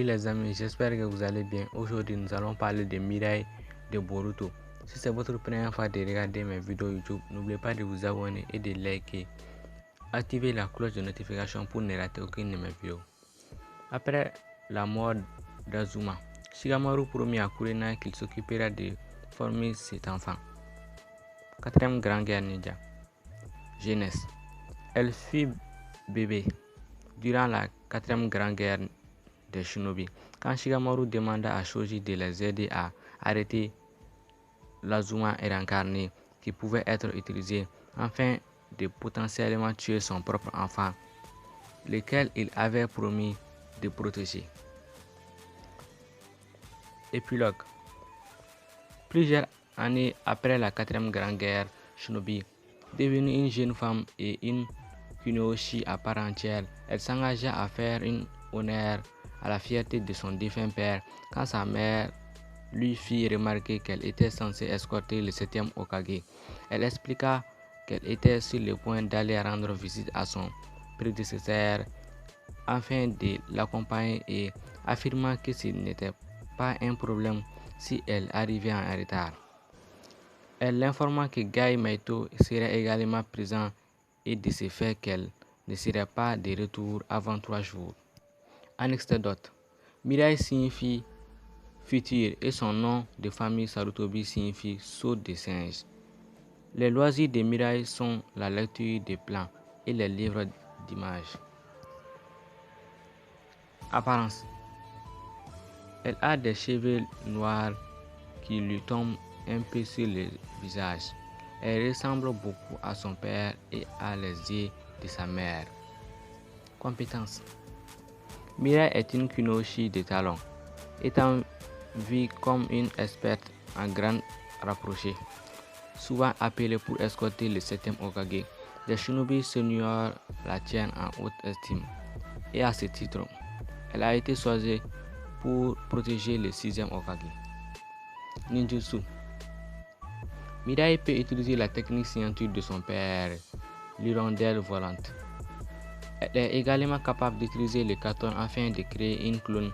les amis, j'espère que vous allez bien. Aujourd'hui, nous allons parler de Mirai de Boruto. Si c'est votre première fois de regarder mes vidéos YouTube, n'oubliez pas de vous abonner et de liker. Activez la cloche de notification pour ne rater aucune de mes vidéos. Après la mort d'Azuma, Shikamaru promit à Kurena qu'il s'occupera de former cet enfant. Quatrième Grande Guerre Ninja. Jeunesse. Elle fut bébé durant la quatrième Grande Guerre des Shinobi, quand Shikamaru demanda à Shoji de les aider à arrêter l'Azuma réincarné qui pouvait être utilisé afin de potentiellement tuer son propre enfant, lequel il avait promis de protéger. Épilogue. Plusieurs années après la quatrième Grande Guerre Shinobi, devenue une jeune femme et une kunoichi à part entière, elle s'engagea à faire un honneur à la fierté de son défunt père quand sa mère lui fit remarquer qu'elle était censée escorter le 7e Hokage. Elle expliqua qu'elle était sur le point d'aller rendre visite à son prédécesseur afin de l'accompagner et affirma que ce n'était pas un problème si elle arrivait en retard. Elle l'informa que Gai Meito serait également présent et de ce fait qu'elle ne serait pas de retour avant 3 jours. Anecdote. Mirai signifie futur et son nom de famille Sarutobi signifie saut de singe. Les loisirs de Mirai sont la lecture des plans et les livres d'images. Apparence. Elle a des cheveux noirs qui lui tombent un peu sur le visage. Elle ressemble beaucoup à son père et à les yeux de sa mère. Compétences. Mirai est une kunoichi de talon, étant vue comme une experte en grande rapprochée, souvent appelée pour escorter le 7e Hokage. Les Shinobi seniors la tiennent en haute estime, et à ce titre, elle a été choisie pour protéger le 6e Hokage. Ninjutsu. Mirai peut utiliser la technique signature de son père, l'hirondelle volante. Elle est également capable d'utiliser le carton afin de créer une clone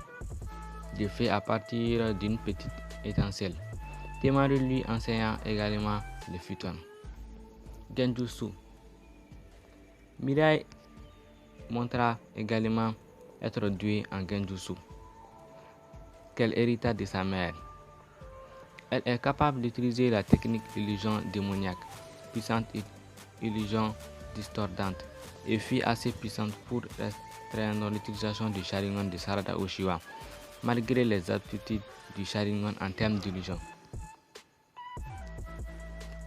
de feu à partir d'une petite étincelle. Temaru lui enseignant également le futon. Genjutsu. Mirai montra également être douée en Genjutsu, qu'elle hérita de sa mère. Elle est capable d'utiliser la technique illusion démoniaque, puissante illusion distordante, et fut assez puissante pour restreindre l'utilisation du Sharingan de Sarada Uchiwa, malgré les aptitudes du Sharingan en termes d'illusion.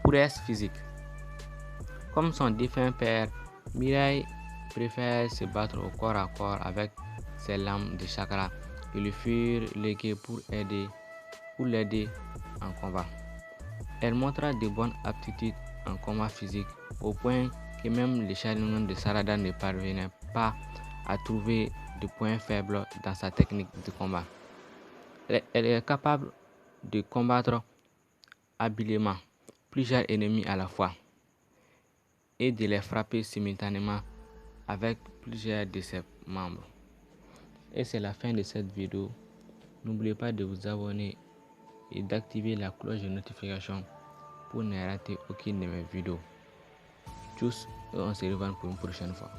Prouesse physique. Comme son défunt père, Mirai préfère se battre au corps à corps avec ses lames de chakra qui lui furent léguées pour l'aider en combat. Elle montra de bonnes aptitudes en combat physique au point que même le Sharingan de Sarada ne parvenait pas à trouver de points faibles dans sa technique de combat. Elle est capable de combattre habilement plusieurs ennemis à la fois et de les frapper simultanément avec plusieurs de ses membres. Et c'est la fin de cette vidéo. N'oubliez pas de vous abonner et d'activer la cloche de notification pour ne rater aucune de mes vidéos. Tchuss, et on se revoit pour une prochaine fois.